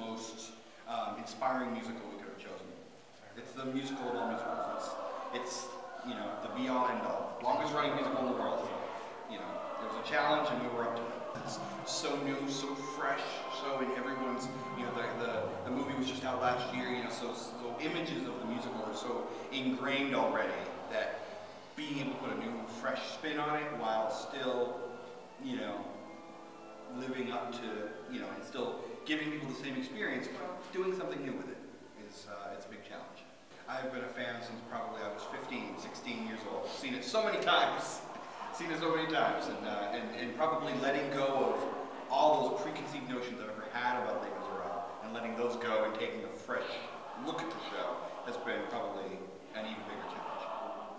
most inspiring musical we could have chosen. It's the musical of all musicals. It's you know, the be-all, end-all. Longest running musical in the world. You know, there was a challenge and we were up to it. It's so new, so fresh, so in everyone's, you know, the movie was just out last year, you know, so images of the musical are so ingrained already that being able to put a new, fresh spin on it while still, you know, living up to, you know, and still giving people the same experience, but doing something new with it is it's a big challenge. I've been a fan since probably I was 15, 16 years old. Seen it so many times. And probably letting go of all those preconceived notions I've ever had about Les Miserables and letting those go and taking a fresh look at the show has been probably an even bigger challenge.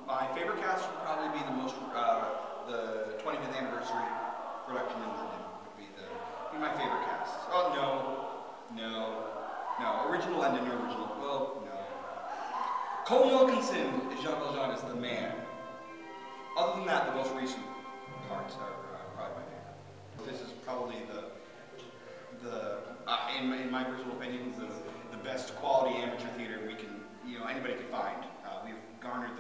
My favorite cast would probably be the 25th anniversary production in London would be my favorite cast. Oh no, original London, original. Well, no. Cole Wilkinson as Jean Valjean is the man. Other than that, the most recent parts are probably my favorite. This is probably in my personal opinion, the best quality amateur theater we can, you know, anybody can find. We've garnered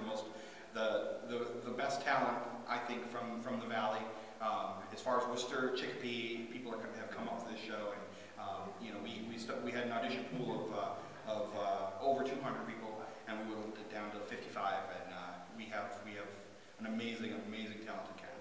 the best talent, I think, from the Valley. As far as Worcester, Chicopee, people have come up to this show, and you know, we had an audition pool of over 200 people, and we whittled it down to 55, and we have an amazing talented cast.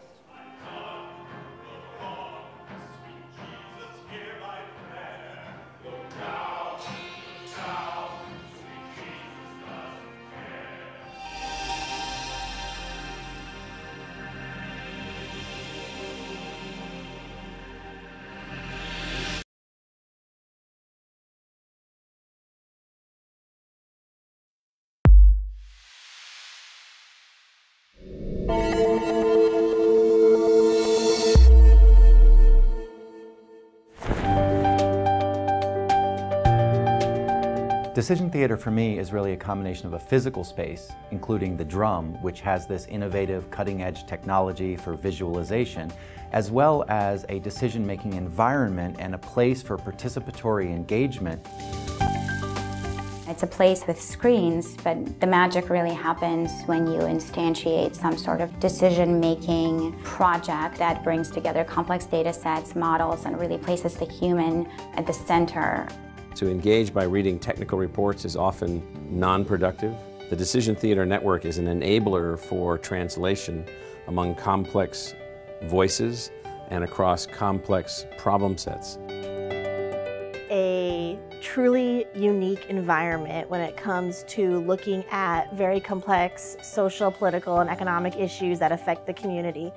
Decision theater for me is really a combination of a physical space, including the drum, which has this innovative cutting-edge technology for visualization, as well as a decision-making environment and a place for participatory engagement. It's a place with screens, but the magic really happens when you instantiate some sort of decision-making project that brings together complex data sets, models, and really places the human at the center. To engage by reading technical reports is often non-productive. The Decision Theater Network is an enabler for translation among complex voices and across complex problem sets. A truly unique environment when it comes to looking at very complex social, political, and economic issues that affect the community.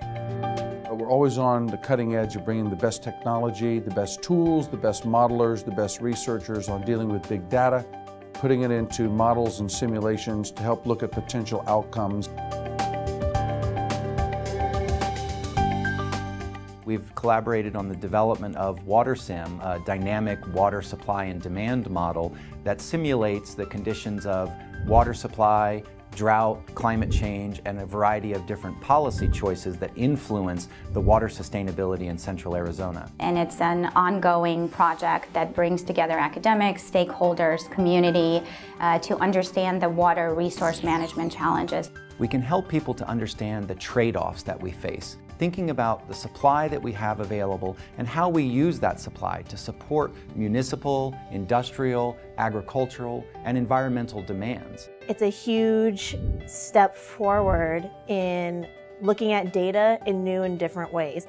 We're always on the cutting edge of bringing the best technology, the best tools, the best modelers, the best researchers on dealing with big data, putting it into models and simulations to help look at potential outcomes. We've collaborated on the development of WaterSim, a dynamic water supply and demand model that simulates the conditions of water supply, drought, climate change, and a variety of different policy choices that influence the water sustainability in central Arizona. And it's an ongoing project that brings together academics, stakeholders, community to understand the water resource management challenges. We can help people to understand the trade-offs that we face, thinking about the supply that we have available and how we use that supply to support municipal, industrial, agricultural, and environmental demands. It's a huge step forward in looking at data in new and different ways.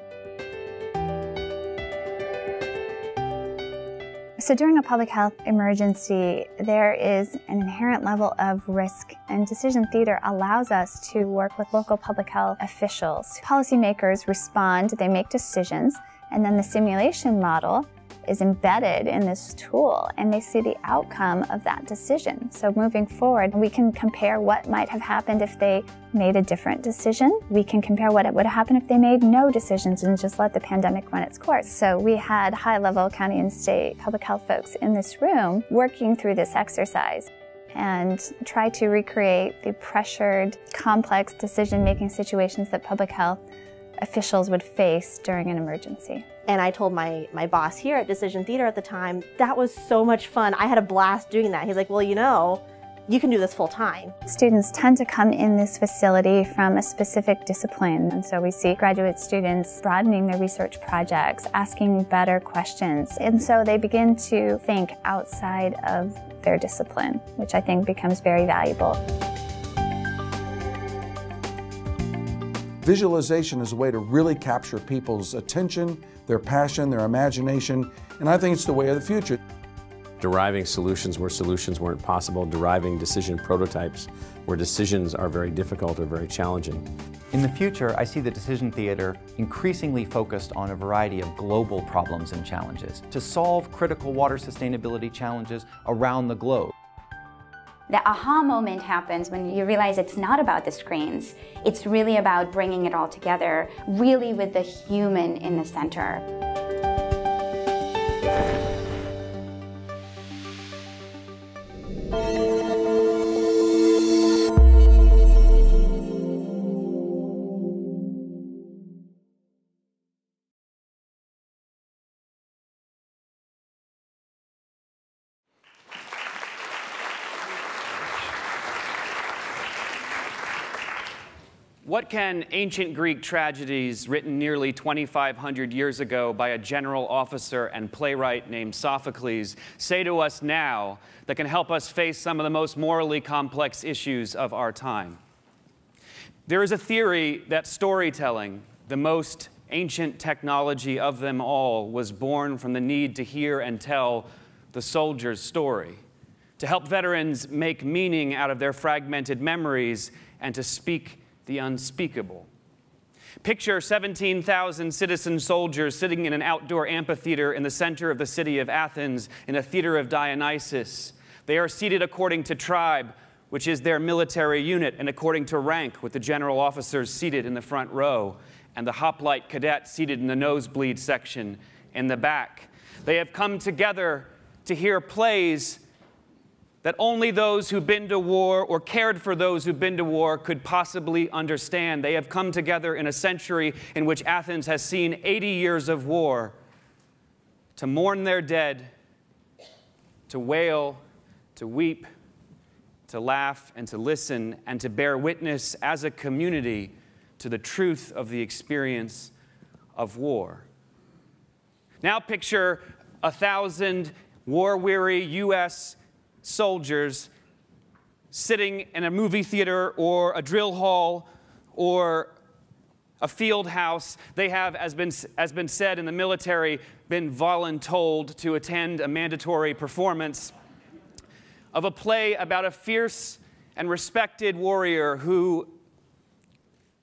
So during a public health emergency, there is an inherent level of risk, and decision theater allows us to work with local public health officials. Policymakers respond, they make decisions, and then the simulation model is embedded in this tool, and they see the outcome of that decision. So moving forward, we can compare what might have happened if they made a different decision. We can compare what would happen if they made no decisions and just let the pandemic run its course. So we had high-level county and state public health folks in this room working through this exercise and try to recreate the pressured, complex decision-making situations that public health officials would face during an emergency. And I told my boss here at Decision Theater at the time, that was so much fun. I had a blast doing that. He's like, well, you know, you can do this full time. Students tend to come in this facility from a specific discipline, and so we see graduate students broadening their research projects, asking better questions, and so they begin to think outside of their discipline, which I think becomes very valuable. Visualization is a way to really capture people's attention, their passion, their imagination, and I think it's the way of the future. Deriving solutions where solutions weren't possible, deriving decision prototypes where decisions are very difficult or very challenging. In the future, I see the decision theater increasingly focused on a variety of global problems and challenges to solve critical water sustainability challenges around the globe. The aha moment happens when you realize it's not about the screens. It's really about bringing it all together, really with the human in the center. What can ancient Greek tragedies written nearly 2,500 years ago by a general officer and playwright named Sophocles say to us now that can help us face some of the most morally complex issues of our time? There is a theory that storytelling, the most ancient technology of them all, was born from the need to hear and tell the soldier's story, to help veterans make meaning out of their fragmented memories and to speak the unspeakable. Picture 17,000 citizen soldiers sitting in an outdoor amphitheater in the center of the city of Athens in a theater of Dionysus. They are seated according to tribe, which is their military unit, and according to rank, with the general officers seated in the front row and the hoplite cadet seated in the nosebleed section in the back. They have come together to hear plays that only those who've been to war or cared for those who've been to war could possibly understand. They have come together in a century in which Athens has seen 80 years of war to mourn their dead, to wail, to weep, to laugh, and to listen, and to bear witness as a community to the truth of the experience of war. Now picture 1,000 war-weary U.S. soldiers sitting in a movie theater or a drill hall or a field house. They have, as been said in the military, been voluntold to attend a mandatory performance of a play about a fierce and respected warrior who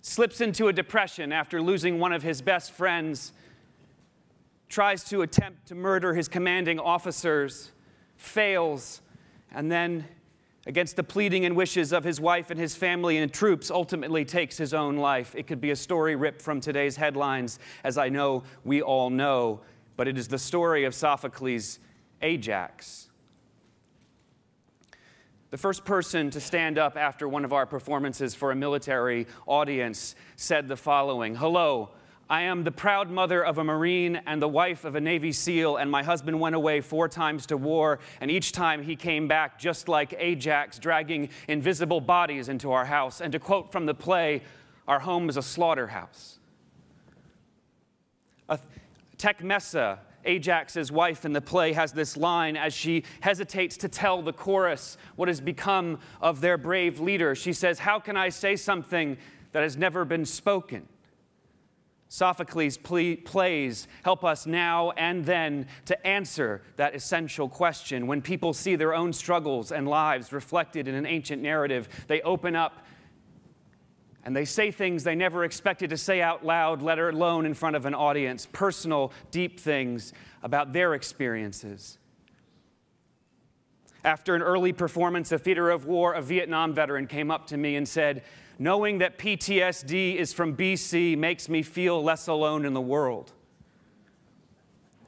slips into a depression after losing one of his best friends, tries to attempt to murder his commanding officers, fails, and then, against the pleading and wishes of his wife and his family and troops, ultimately takes his own life. It could be a story ripped from today's headlines, as I know we all know, but it is the story of Sophocles' Ajax. The first person to stand up after one of our performances for a military audience said the following: "Hello, I am the proud mother of a Marine and the wife of a Navy SEAL, and my husband went away 4 times to war, and each time he came back just like Ajax, dragging invisible bodies into our house. And to quote from the play, our home is a slaughterhouse." Tecmessa, Ajax's wife in the play, has this line as she hesitates to tell the chorus what has become of their brave leader. She says, "How can I say something that has never been spoken?" Sophocles' plays help us now and then to answer that essential question. When people see their own struggles and lives reflected in an ancient narrative, they open up and they say things they never expected to say out loud, let alone in front of an audience, personal, deep things about their experiences. After an early performance of Theater of War, a Vietnam veteran came up to me and said, "Knowing that PTSD is from BC makes me feel less alone in the world."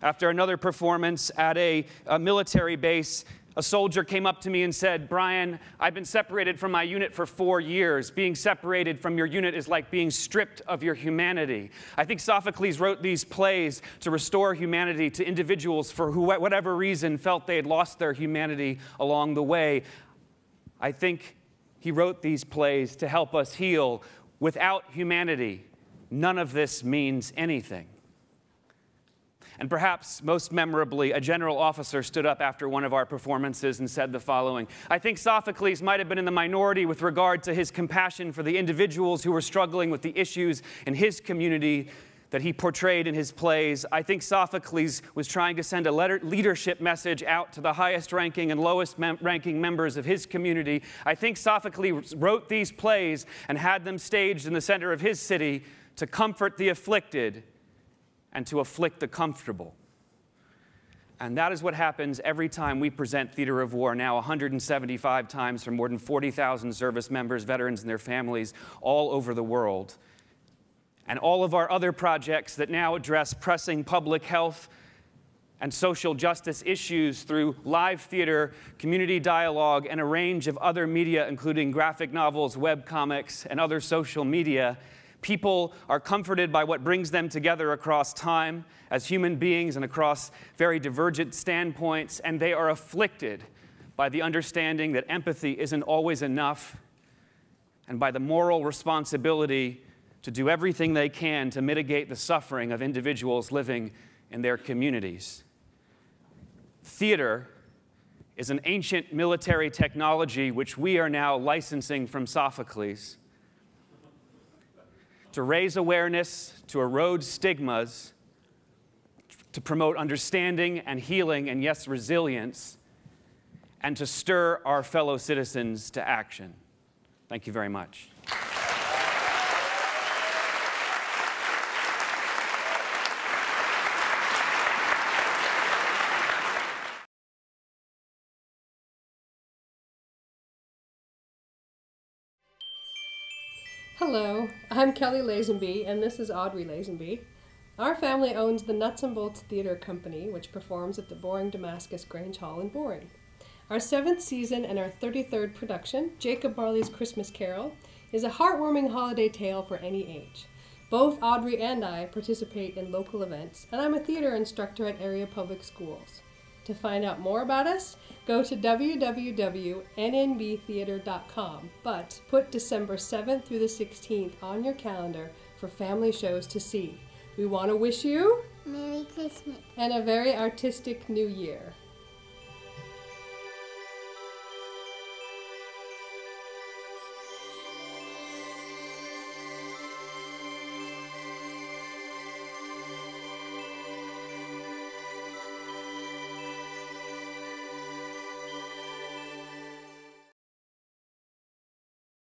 After another performance at a military base, A soldier came up to me and said, "Brian, I've been separated from my unit for 4 years. Being separated from your unit is like being stripped of your humanity." I think Sophocles wrote these plays to restore humanity to individuals for who, whatever reason, felt they had lost their humanity along the way. I think he wrote these plays to help us heal. Without humanity, none of this means anything. And perhaps most memorably, a general officer stood up after one of our performances and said the following: "I think Sophocles might have been in the minority with regard to his compassion for the individuals who were struggling with the issues in his community that he portrayed in his plays. I think Sophocles was trying to send a leadership message out to the highest ranking and lowest ranking members of his community. I think Sophocles wrote these plays and had them staged in the center of his city to comfort the afflicted and to afflict the comfortable." And that is what happens every time we present Theater of War, now 175 times for more than 40,000 service members, veterans, and their families all over the world. And all of our other projects that now address pressing public health and social justice issues through live theater, community dialogue, and a range of other media, including graphic novels, webcomics, and other social media. People are comforted by what brings them together across time as human beings and across very divergent standpoints, and they are afflicted by the understanding that empathy isn't always enough, and by the moral responsibility to do everything they can to mitigate the suffering of individuals living in their communities. Theater is an ancient military technology which we are now licensing from Sophocles to raise awareness, to erode stigmas, to promote understanding and healing and, yes, resilience, and to stir our fellow citizens to action. Thank you very much. Hello, I'm Kelly Lazenby, and this is Audrey Lazenby. Our family owns the Nuts and Bolts Theater Company, which performs at the Boring Damascus Grange Hall in Boring. Our 7th season and our 33rd production, Jacob Marley's Christmas Carol, is a heartwarming holiday tale for any age. Both Audrey and I participate in local events, and I'm a theater instructor at area public schools. To find out more about us, go to www.nnbtheater.com, but put December 7th through the 16th on your calendar for family shows to see. We want to wish you Merry Christmas and a very artistic New Year.